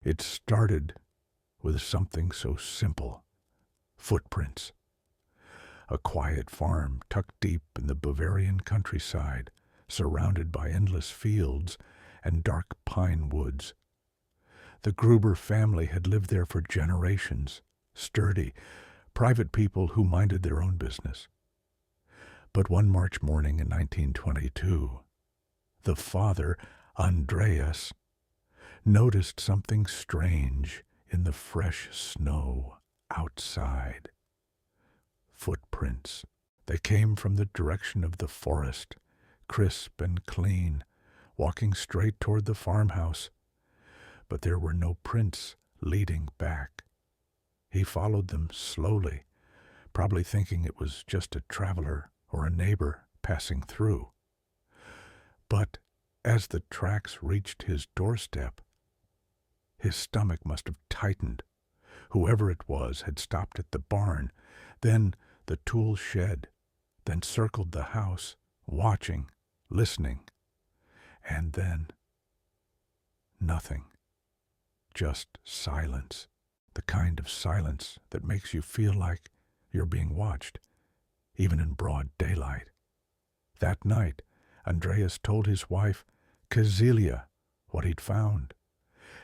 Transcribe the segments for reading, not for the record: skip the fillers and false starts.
It started with something so simple: footprints. A quiet farm tucked deep in the Bavarian countryside, surrounded by endless fields and dark pine woods. The Gruber family had lived there for generations, sturdy, private people who minded their own business. But one March morning in 1922, the father, Andreas, noticed something strange in the fresh snow outside. Footprints. They came from the direction of the forest, crisp and clean, walking straight toward the farmhouse. But there were no prints leading back. He followed them slowly, probably thinking it was just a traveler or a neighbor passing through. But as the tracks reached his doorstep, his stomach must have tightened. Whoever it was had stopped at the barn, then the tool shed, then circled the house, watching, listening, and then nothing. Just silence, the kind of silence that makes you feel like you're being watched, even in broad daylight. That night, Andreas told his wife, Cecilia, what he'd found.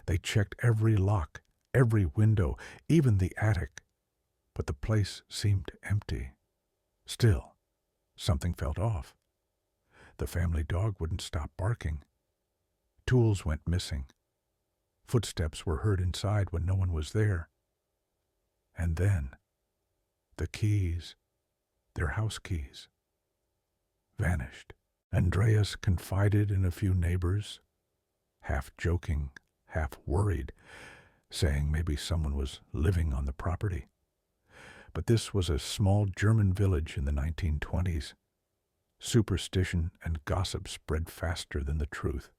They checked every lock, every window, even the attic, but the place seemed empty. Still, something felt off. The family dog wouldn't stop barking. Tools went missing. Footsteps were heard inside when no one was there. And then, the keys, their house keys, vanished. Andreas confided in a few neighbors, half joking, half worried, saying maybe someone was living on the property. But this was a small German village in the 1920s. Superstition and gossip spread faster than the truth.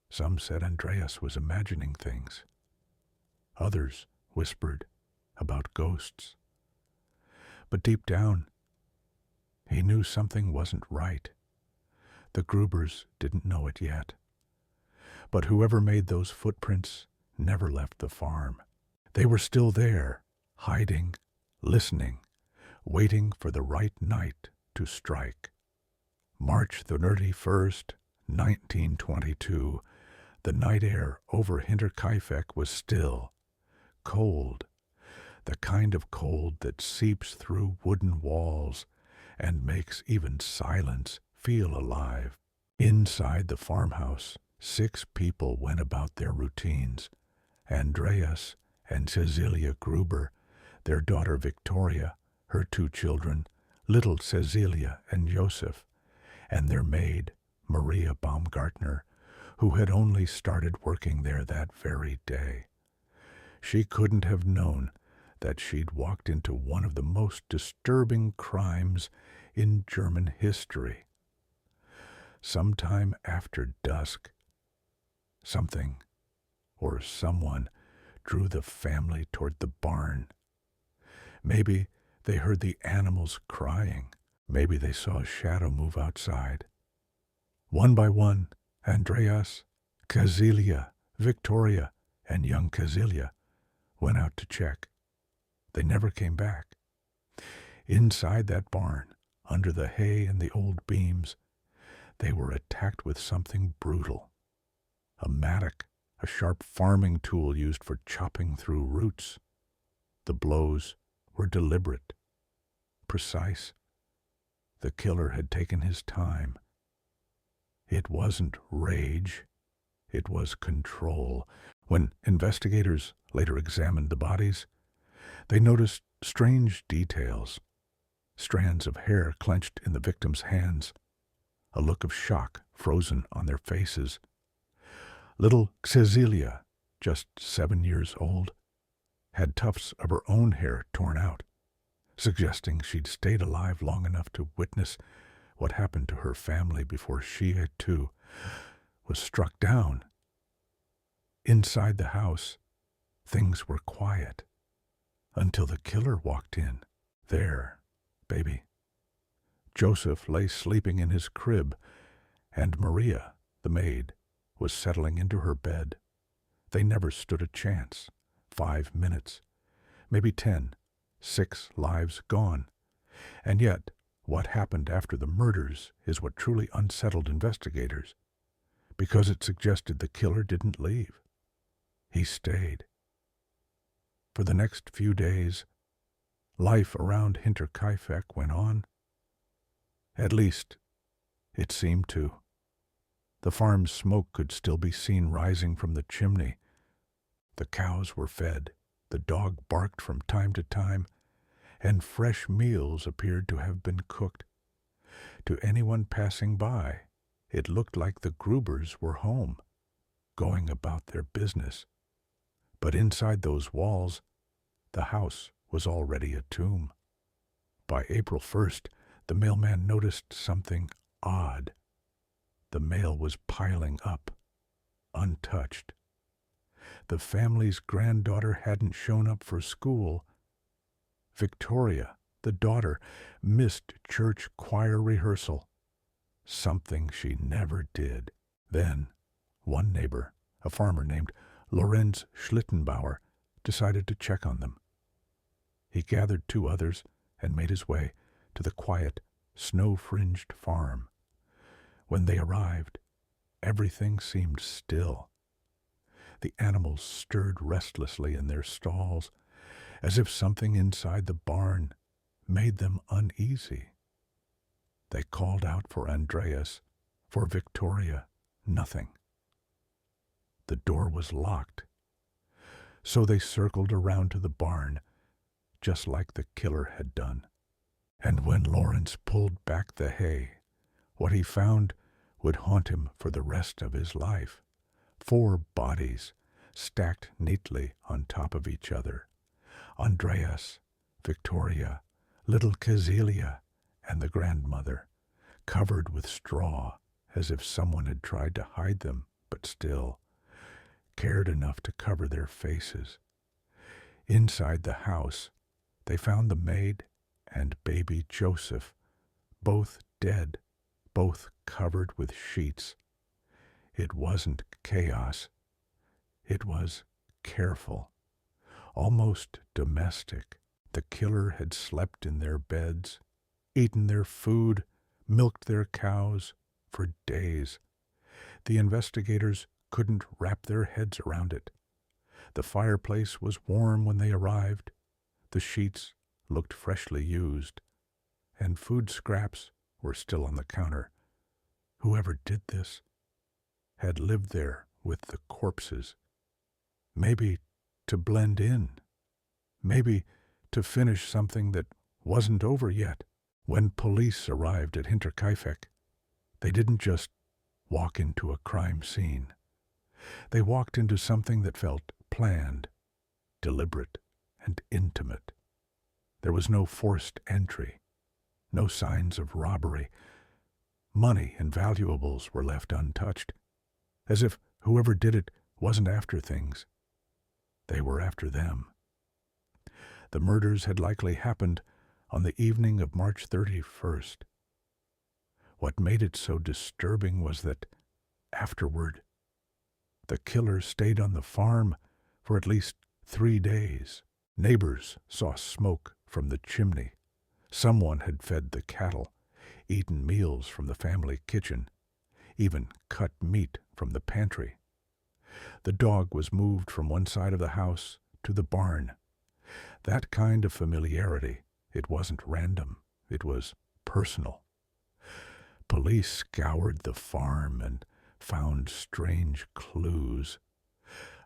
Some said Andreas was imagining things. Others whispered about ghosts. But deep down, he knew something wasn't right. The Grubers didn't know it yet. But whoever made those footprints never left the farm. They were still there, hiding, listening, waiting for the right night to strike. March the 31st, 1922, the night air over Hinterkaifeck was still, cold, the kind of cold that seeps through wooden walls and makes even silence feel alive. Inside the farmhouse, 6 people went about their routines: Andreas and Cecilia Gruber, their daughter Victoria, her 2 children, little Cecilia and Joseph, and their maid, Maria Baumgartner, who had only started working there that very day. She couldn't have known that she'd walked into one of the most disturbing crimes in German history. Sometime after dusk, something or someone drew the family toward the barn. Maybe they heard the animals crying. Maybe they saw a shadow move outside. One by one, Andreas, Cecilia, Victoria, and young Cecilia went out to check. They never came back. Inside that barn, under the hay and the old beams, they were attacked with something brutal. A mattock, a sharp farming tool used for chopping through roots. The blows were deliberate, precise. The killer had taken his time. It wasn't rage, it was control. When investigators later examined the bodies, they noticed strange details: strands of hair clenched in the victims' hands, a look of shock frozen on their faces. Little Cecilia, just 7 years old, had tufts of her own hair torn out, suggesting she'd stayed alive long enough to witness what happened to her family before she, too, was struck down. Inside the house, things were quiet until the killer walked in. There, baby. Joseph lay sleeping in his crib, and Maria, the maid, was settling into her bed. They never stood a chance. 5 minutes, maybe 10, 6 lives gone. And yet, what happened after the murders is what truly unsettled investigators, because it suggested the killer didn't leave. He stayed. For the next few days, life around Hinterkaifeck went on. At least, it seemed to. The farm's smoke could still be seen rising from the chimney. The cows were fed, the dog barked from time to time, and fresh meals appeared to have been cooked. To anyone passing by, it looked like the Grubers were home, going about their business. But inside those walls, the house was already a tomb. By April 1st, the mailman noticed something odd. The mail was piling up, untouched. The family's granddaughter hadn't shown up for school. Victoria, the daughter, missed church choir rehearsal, something she never did. Then, one neighbor, a farmer named Lorenz Schlittenbauer, decided to check on them. He gathered 2 others and made his way to the quiet, snow-fringed farm. When they arrived, everything seemed still. The animals stirred restlessly in their stalls, as if something inside the barn made them uneasy. They called out for Andreas, for Victoria, nothing. The door was locked, so they circled around to the barn, just like the killer had done. And when Lawrence pulled back the hay, what he found would haunt him for the rest of his life. 4 bodies stacked neatly on top of each other. Andreas, Victoria, little Kazelia, and the grandmother, covered with straw as if someone had tried to hide them, but still cared enough to cover their faces. Inside the house, they found the maid and baby Joseph, both dead, both covered with sheets. It wasn't chaos. It was careful, almost domestic. The killer had slept in their beds, eaten their food, milked their cows for days. The investigators couldn't wrap their heads around it. The fireplace was warm when they arrived. The sheets looked freshly used, and food scraps were still on the counter. Whoever did this had lived there with the corpses, maybe to blend in, maybe to finish something that wasn't over yet. When police arrived at Hinterkaifeck, they didn't just walk into a crime scene. They walked into something that felt planned, deliberate, and intimate. There was no forced entry, no signs of robbery. Money and valuables were left untouched, as if whoever did it wasn't after things. They were after them. The murders had likely happened on the evening of March 31st. What made it so disturbing was that, afterward, the killer stayed on the farm for at least 3 days. Neighbors saw smoke from the chimney. Someone had fed the cattle, eaten meals from the family kitchen, even cut meat from the pantry. The dog was moved from one side of the house to the barn. That kind of familiarity, it wasn't random, it was personal. Police scoured the farm and found strange clues.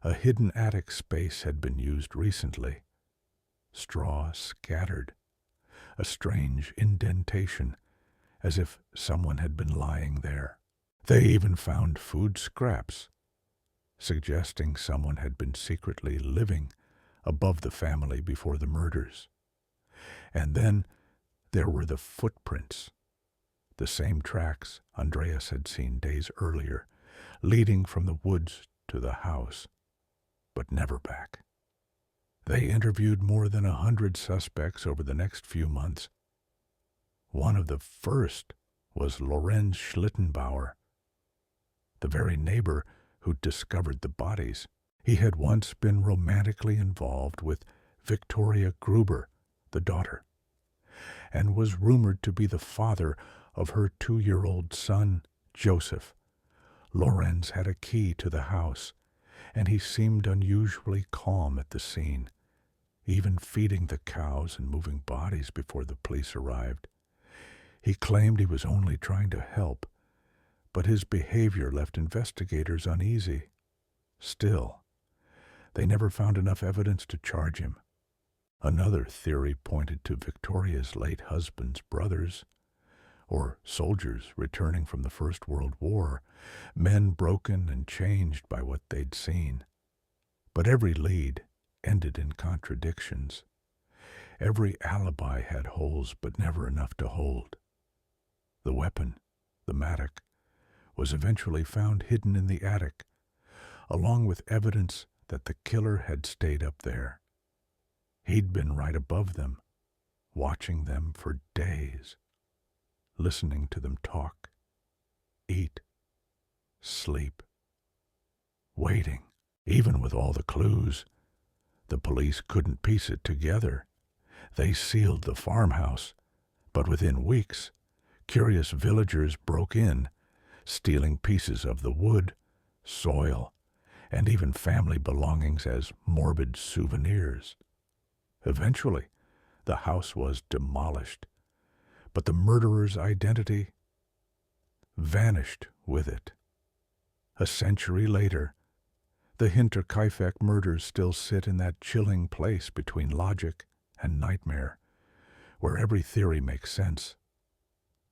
A hidden attic space had been used recently. Straw scattered. A strange indentation, as if someone had been lying there. They even found food scraps, suggesting someone had been secretly living above the family before the murders. And then there were the footprints, the same tracks Andreas had seen days earlier, leading from the woods to the house, but never back. They interviewed more than 100 suspects over the next few months. One of the first was Lorenz Schlittenbauer, the very neighbor who discovered the bodies. He had once been romantically involved with Victoria Gruber, the daughter, and was rumored to be the father of her 2-year-old son, Joseph. Lorenz had a key to the house, and he seemed unusually calm at the scene, even feeding the cows and moving bodies before the police arrived. He claimed he was only trying to help, but his behavior left investigators uneasy. Still, they never found enough evidence to charge him. Another theory pointed to Victoria's late husband's brothers, or soldiers returning from the First World War, men broken and changed by what they'd seen. But every lead ended in contradictions. Every alibi had holes, but never enough to hold. The weapon, the mattock, was eventually found hidden in the attic, along with evidence that the killer had stayed up there. He'd been right above them, watching them for days, listening to them talk, eat, sleep, waiting. Even with all the clues, the police couldn't piece it together. They sealed the farmhouse, but within weeks, curious villagers broke in, stealing pieces of the wood, soil, and even family belongings as morbid souvenirs. Eventually, the house was demolished, but the murderer's identity vanished with it. A century later, the Hinterkaifeck Murders still sit in that chilling place between logic and nightmare, where every theory makes sense,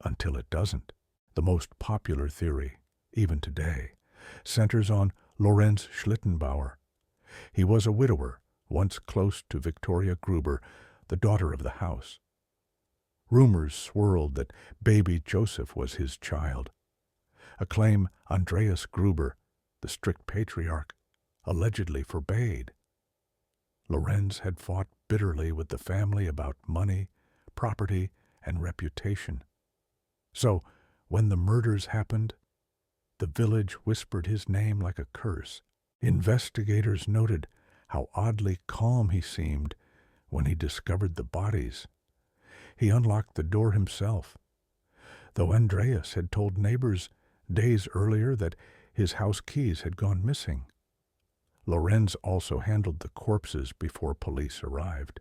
until it doesn't. The most popular theory, even today, centers on Lorenz Schlittenbauer. He was a widower, once close to Victoria Gruber, the daughter of the house. Rumors swirled that baby Joseph was his child, a claim Andreas Gruber, the strict patriarch, allegedly forbade. Lorenz had fought bitterly with the family about money, property, and reputation. So, when the murders happened, the village whispered his name like a curse. Investigators noted how oddly calm he seemed when he discovered the bodies. He unlocked the door himself, though Andreas had told neighbors days earlier that his house keys had gone missing. Lorenz also handled the corpses before police arrived,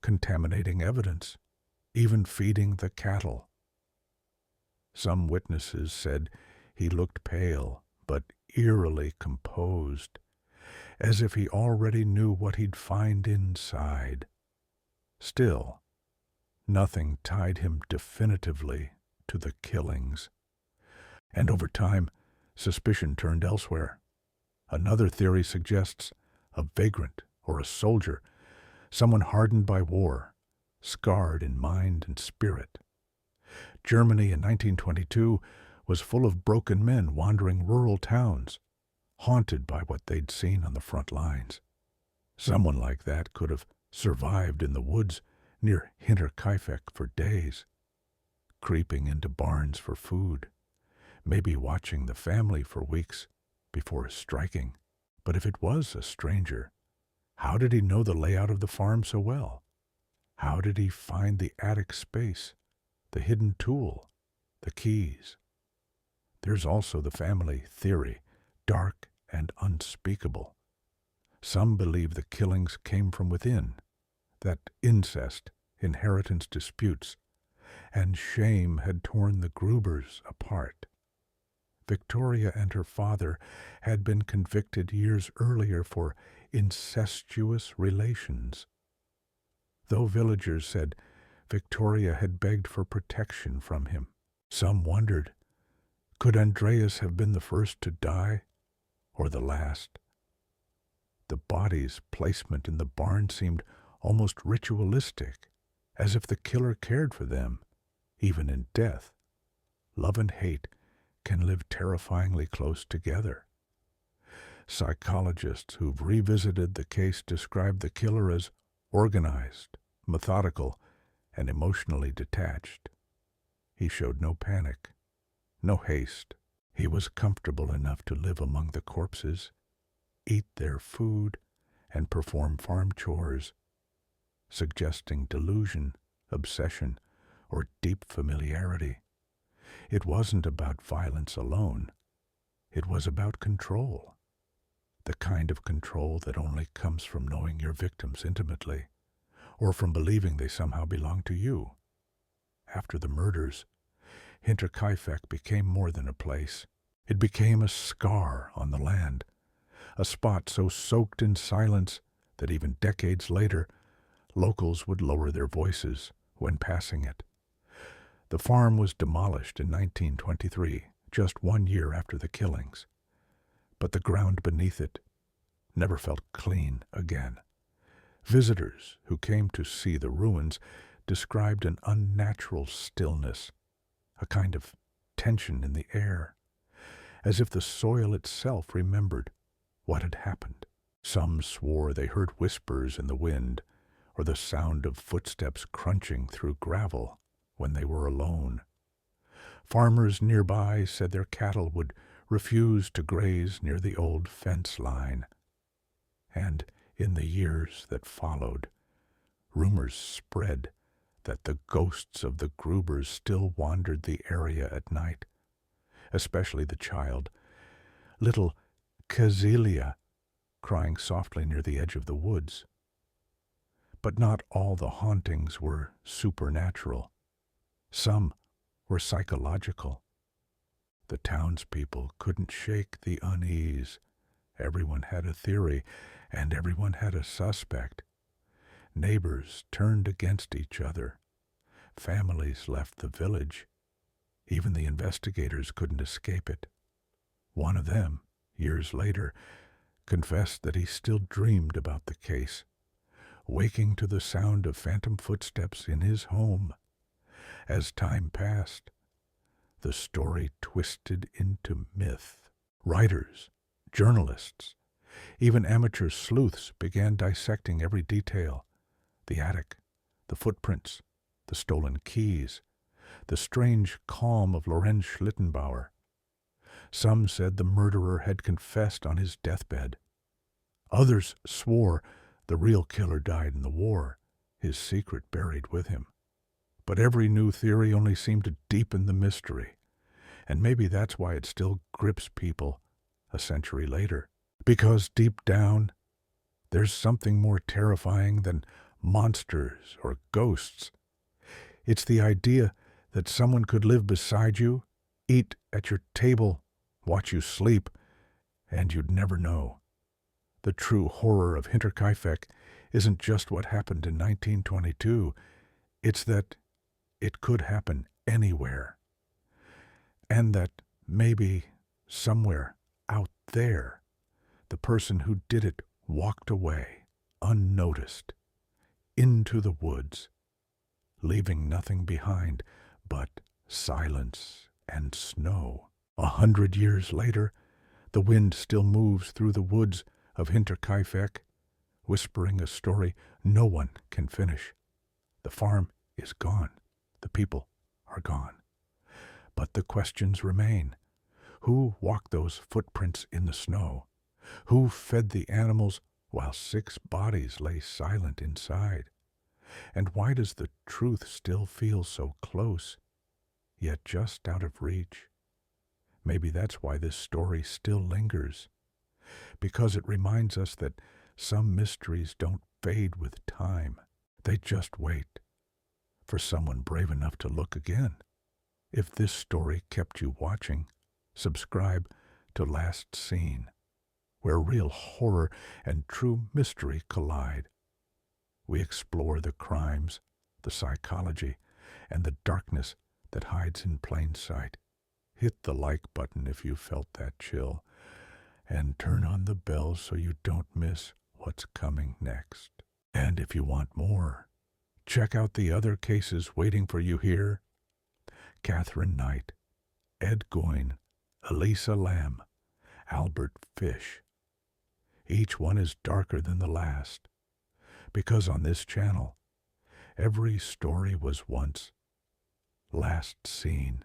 contaminating evidence, even feeding the cattle. Some witnesses said he looked pale, but eerily composed, as if he already knew what he'd find inside. Still, nothing tied him definitively to the killings. And over time, suspicion turned elsewhere. Another theory suggests a vagrant or a soldier, someone hardened by war, scarred in mind and spirit. Germany in 1922 was full of broken men wandering rural towns, haunted by what they'd seen on the front lines. Someone like that could have survived in the woods near Hinterkaifeck for days, creeping into barns for food, maybe watching the family for weeks before striking. But if it was a stranger, how did he know the layout of the farm so well? How did he find the attic space, the hidden tool, the keys? There's also the family theory, dark and unspeakable. Some believe the killings came from within, that incest, inheritance disputes, and shame had torn the Grubers apart. Victoria and her father had been convicted years earlier for incestuous relations. Though villagers said Victoria had begged for protection from him, some wondered, could Andreas have been the first to die, or the last? The body's placement in the barn seemed almost ritualistic, as if the killer cared for them, even in death. Love and hate can live terrifyingly close together. Psychologists who've revisited the case describe the killer as organized, methodical, and emotionally detached. He showed no panic, no haste. He was comfortable enough to live among the corpses, eat their food and perform farm chores, suggesting delusion, obsession, or deep familiarity. It wasn't about violence alone. It was about control, the kind of control that only comes from knowing your victims intimately, or from believing they somehow belong to you. After the murders, Hinterkaifeck became more than a place. It became a scar on the land, a spot so soaked in silence that even decades later, locals would lower their voices when passing it. The farm was demolished in 1923, just 1 year after the killings. But the ground beneath it never felt clean again. Visitors who came to see the ruins described an unnatural stillness, a kind of tension in the air, as if the soil itself remembered what had happened. Some swore they heard whispers in the wind, or the sound of footsteps crunching through gravel when they were alone. Farmers nearby said their cattle would refuse to graze near the old fence line. And in the years that followed, rumors spread that the ghosts of the Grubers still wandered the area at night, especially the child, little Kazelia, crying softly near the edge of the woods. But not all the hauntings were supernatural. Some were psychological. The townspeople couldn't shake the unease. Everyone had a theory, and everyone had a suspect. Neighbors turned against each other. Families left the village. Even the investigators couldn't escape it. One of them, years later, confessed that he still dreamed about the case, waking to the sound of phantom footsteps in his home. As time passed, the story twisted into myth. Writers, journalists, even amateur sleuths began dissecting every detail: the attic, the footprints, the stolen keys, the strange calm of Lorenz Schlittenbauer. Some said the murderer had confessed on his deathbed. Others swore the real killer died in the war, his secret buried with him. But every new theory only seemed to deepen the mystery, and maybe that's why it still grips people a century later. Because deep down, there's something more terrifying than monsters or ghosts. It's the idea that someone could live beside you, eat at your table, watch you sleep, and you'd never know. The true horror of Hinterkaifeck isn't just what happened in 1922. It's that it could happen anywhere. And that maybe somewhere out there, the person who did it walked away, unnoticed, into the woods, leaving nothing behind but silence and snow. 100 years later, the wind still moves through the woods of Hinterkaifeck, whispering a story no one can finish. The farm is gone. The people are gone. But the questions remain. Who walked those footprints in the snow? Who fed the animals while 6 bodies lay silent inside? And why does the truth still feel so close, yet just out of reach? Maybe that's why this story still lingers, because it reminds us that some mysteries don't fade with time. They just wait for someone brave enough to look again. If this story kept you watching, subscribe to Last Seen, where real horror and true mystery collide. We explore the crimes, the psychology, and the darkness that hides in plain sight. Hit the like button if you felt that chill, and turn on the bell so you don't miss what's coming next. And if you want more, check out the other cases waiting for you here. Catherine Knight, Ed Goyne, Elisa Lamb, Albert Fish. Each one is darker than the last, because on this channel, every story was once last seen.